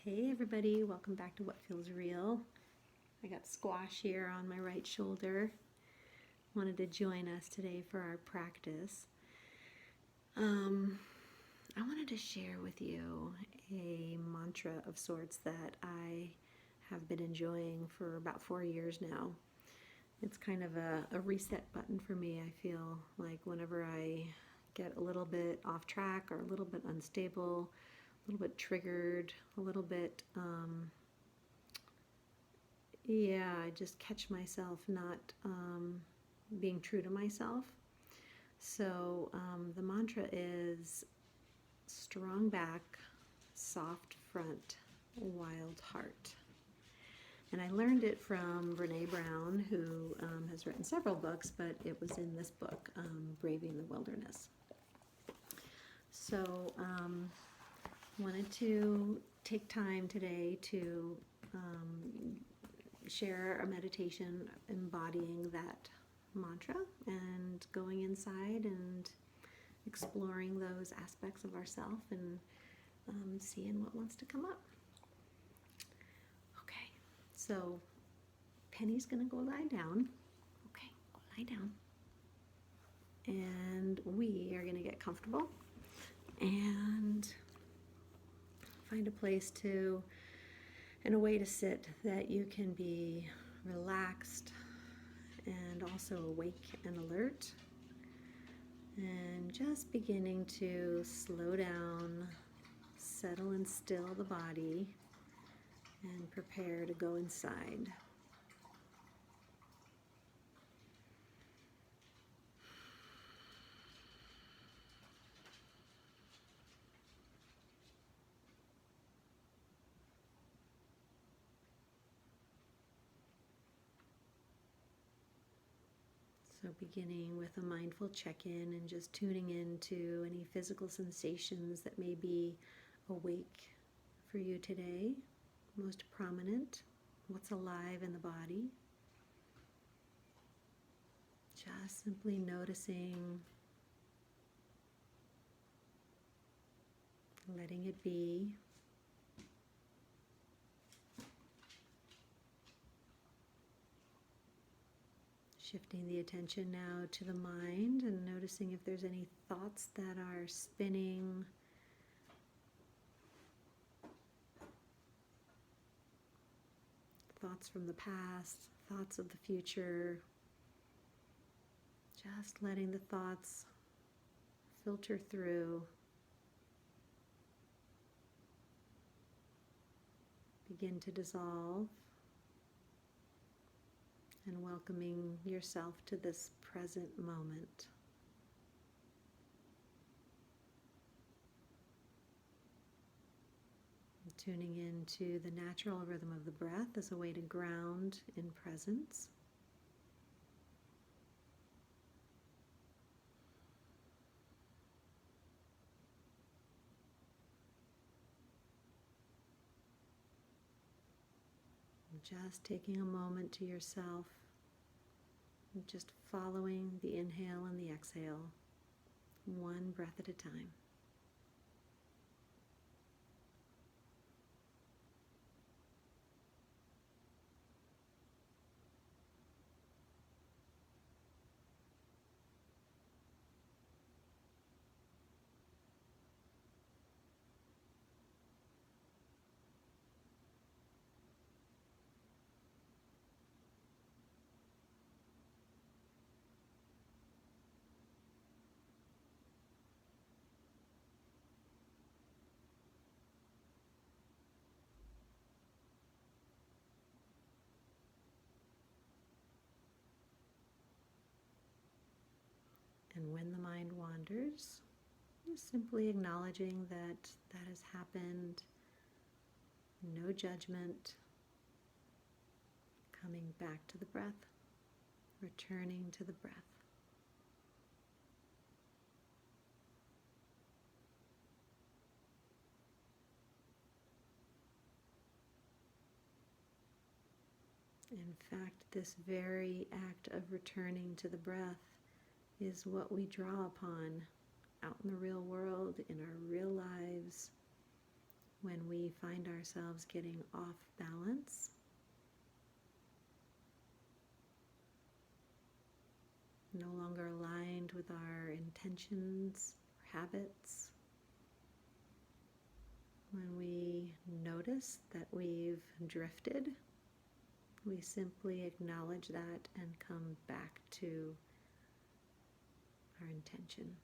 Hey everybody, welcome back to What Feels Real. I got squash here on my right shoulder. Wanted to join us today for our practice. I wanted to share with you a mantra of sorts that I have been enjoying for about 4 years now. It's kind of a reset button for me. I feel like whenever I get a little bit off track or a little bit unstable, a little bit triggered, a little bit, I just catch myself not being true to myself. So the mantra is strong back, soft front, wild heart. And I learned it from Brene Brown, who has written several books, but it was in this book, Braving the Wilderness. So wanted to take time today to share a meditation embodying that mantra and going inside and exploring those aspects of ourself and seeing what wants to come up. Okay, so Penny's gonna go lie down. Okay, go lie down. And we are gonna get comfortable and find a place to, and a way to sit that you can be relaxed and also awake and alert, and just beginning to slow down, settle and still the body, and prepare to go inside. So beginning with a mindful check-in and just tuning into any physical sensations that may be awake for you today, most prominent, what's alive in the body. Just simply noticing, letting it be. Shifting the attention now to the mind and noticing if there's any thoughts that are spinning. Thoughts from the past, thoughts of the future. Just letting the thoughts filter through. Begin to dissolve. And welcoming yourself to this present moment. And tuning into the natural rhythm of the breath as a way to ground in presence. Just taking a moment to yourself, and just following the inhale and the exhale, one breath at a time. And when the mind wanders, just simply acknowledging that that has happened, no judgment, coming back to the breath, returning to the breath. In fact, this very act of returning to the breath is what we draw upon out in the real world, in our real lives, when we find ourselves getting off balance. No longer aligned with our intentions or habits. When we notice that we've drifted, we simply acknowledge that and come back to our intention.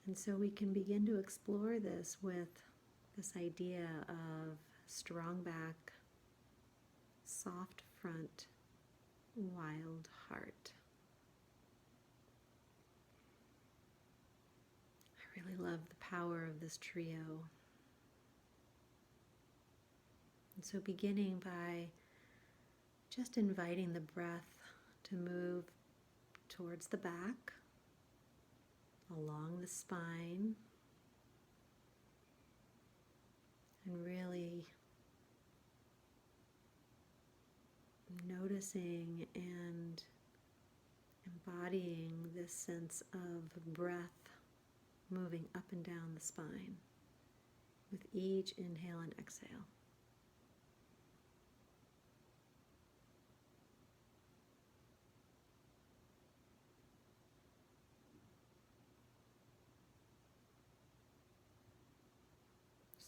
And so we can begin to explore this with this idea of strong back, soft front, wild heart. I really love the power of this trio. And so beginning by just inviting the breath to move towards the back, along the spine, and really noticing and embodying this sense of breath moving up and down the spine with each inhale and exhale.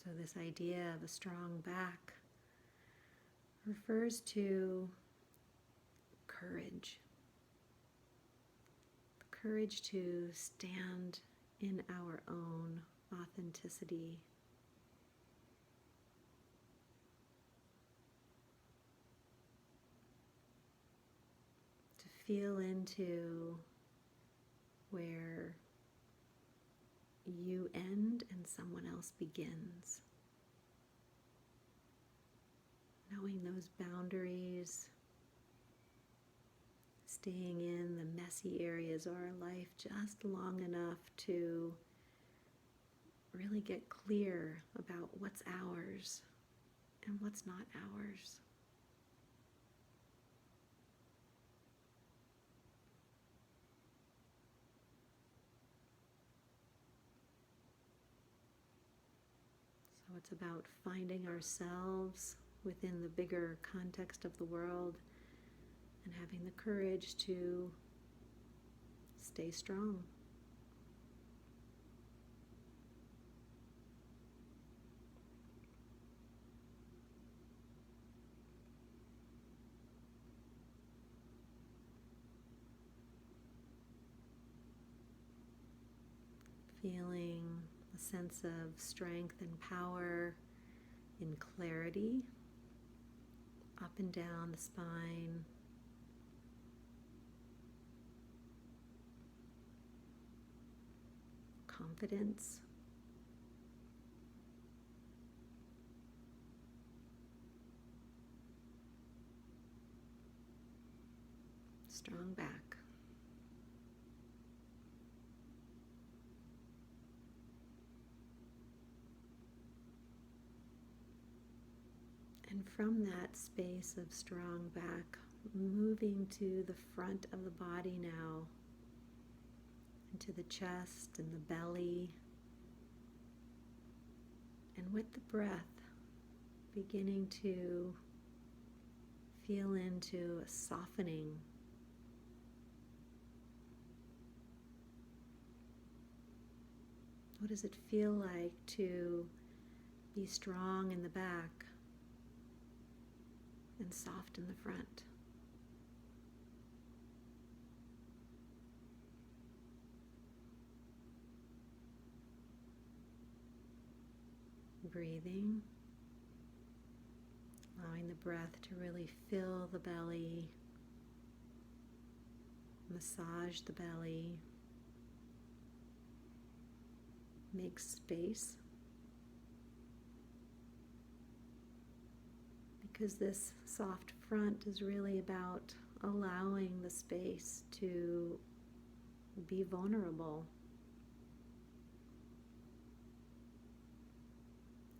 So this idea of a strong back refers to courage. The courage to stand in our own authenticity. To feel into where you end and someone else begins. Knowing those boundaries, staying in the messy areas of our life just long enough to really get clear about what's ours and what's not ours. So it's about finding ourselves within the bigger context of the world and having the courage to stay strong. Feeling a sense of strength and power in clarity, up and down the spine. Confidence. Strong back. And from that space of strong back, moving to the front of the body now, into the chest and the belly, and with the breath, beginning to feel into a softening. What does it feel like to be strong in the back and soft in the front? Breathing, allowing the breath to really fill the belly, massage the belly, make space. Because this soft front is really about allowing the space to be vulnerable,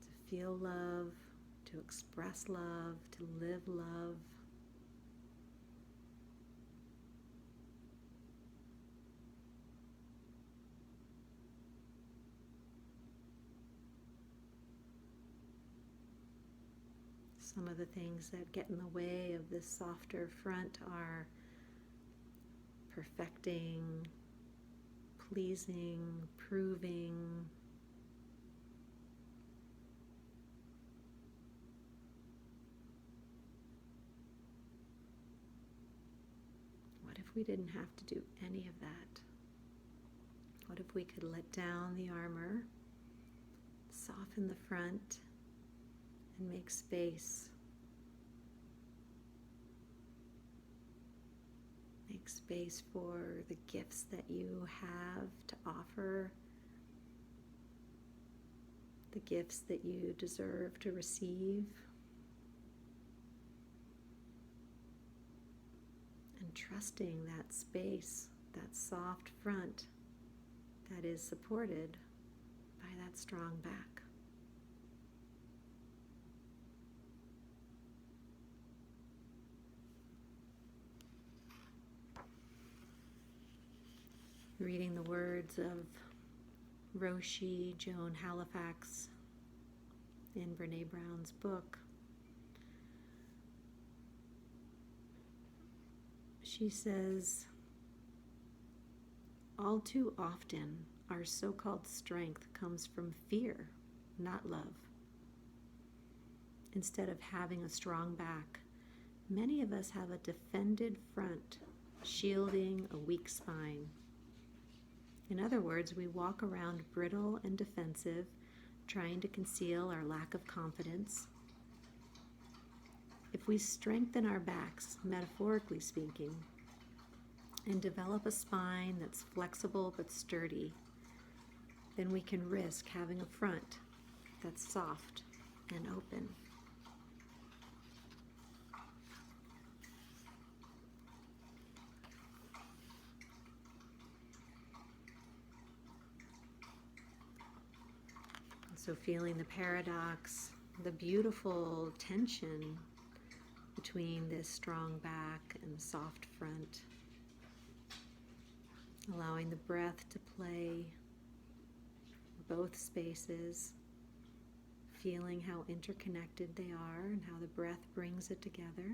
to feel love, to express love, to live love. Some of the things that get in the way of this softer front are perfecting, pleasing, proving. What if we didn't have to do any of that? What if we could let down the armor, soften the front, and make space? Make space for the gifts that you have to offer, the gifts that you deserve to receive, and trusting that space, that soft front that is supported by that strong back. Reading the words of Roshi Joan Halifax in Brene Brown's book, she says, all too often our so-called strength comes from fear, not love. Instead of having a strong back, many of us have a defended front, shielding a weak spine. In other words, we walk around brittle and defensive, trying to conceal our lack of confidence. If we strengthen our backs, metaphorically speaking, and develop a spine that's flexible but sturdy, then we can risk having a front that's soft and open. So feeling the paradox, the beautiful tension between this strong back and soft front. Allowing the breath to play both spaces, feeling how interconnected they are and how the breath brings it together.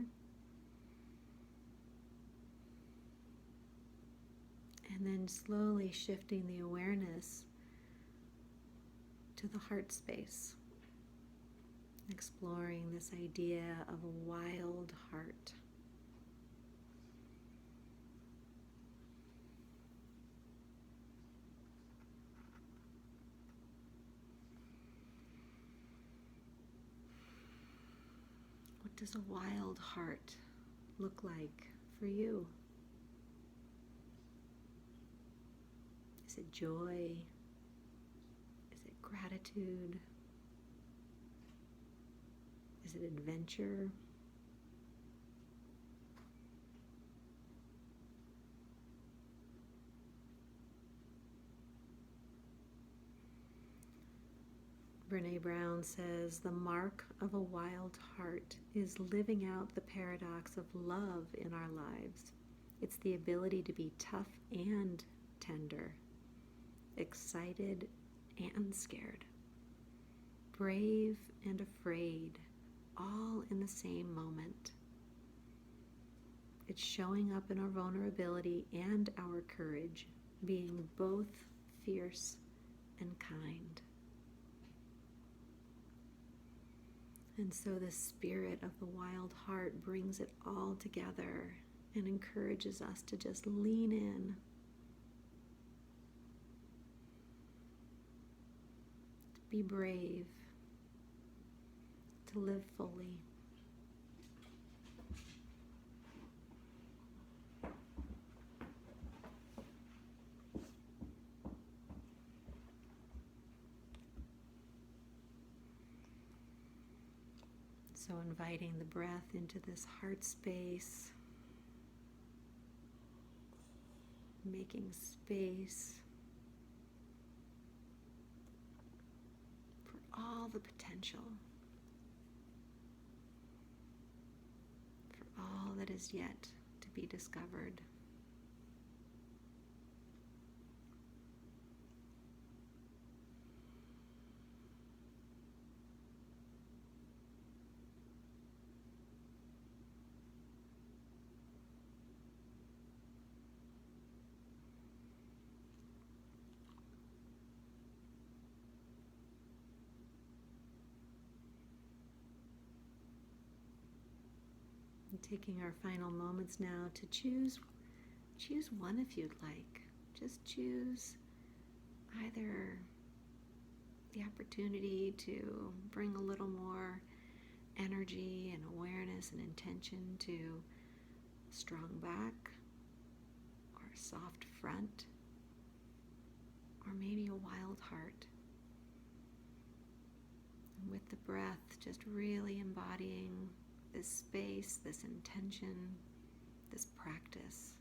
And then slowly shifting the awareness to the heart space, exploring this idea of a wild heart. What does a wild heart look like for you? Is it joy? Gratitude? Is it adventure? Brene Brown says, the mark of a wild heart is living out the paradox of love in our lives. It's the ability to be tough and tender, excited and scared, brave and afraid, all in the same moment. It's showing up in our vulnerability and our courage, being both fierce and kind. And so the spirit of the wild heart brings it all together and encourages us to just lean in, be brave, to live fully. So inviting the breath into this heart space, making space all the potential, for all that is yet to be discovered. Taking our final moments now to choose one if you'd like. Just choose either the opportunity to bring a little more energy and awareness and intention to a strong back or a soft front or maybe a wild heart. And with the breath, just really embodying this space, this intention, this practice.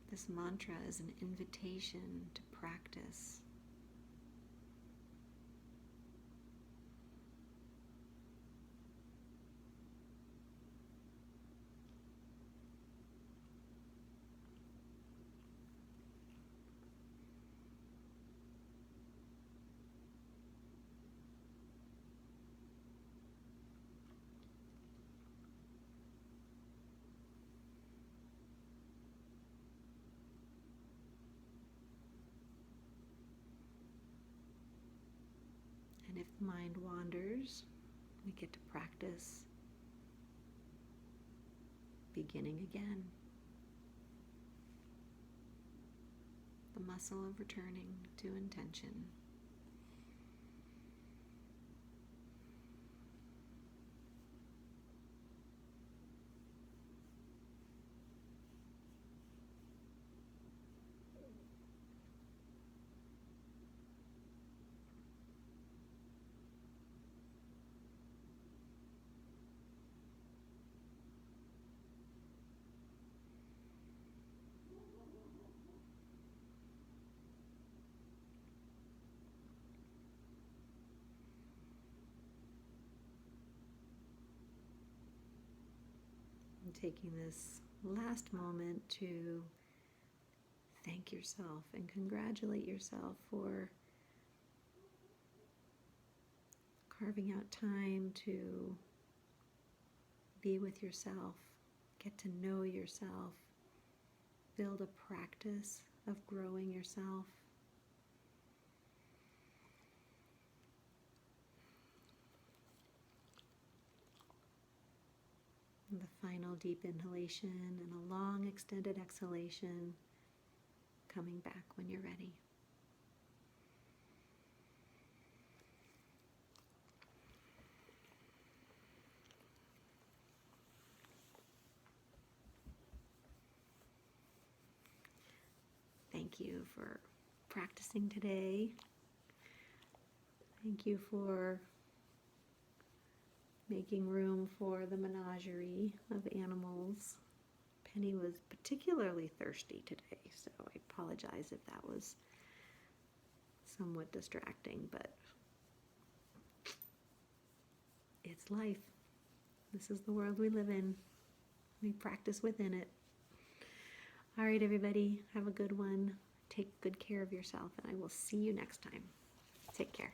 This mantra is an invitation to practice. And if the mind wanders, we get to practice beginning again. The muscle of returning to intention. And taking this last moment to thank yourself and congratulate yourself for carving out time to be with yourself, get to know yourself, build a practice of growing yourself. And the final deep inhalation and a long extended exhalation, coming back when you're ready. Thank you for practicing today. Thank you for making room for the menagerie of animals. Penny was particularly thirsty today, so I apologize if that was somewhat distracting, but it's life. This is the world we live in. We practice within it. All right, everybody, have a good one. Take good care of yourself, and I will see you next time. Take care.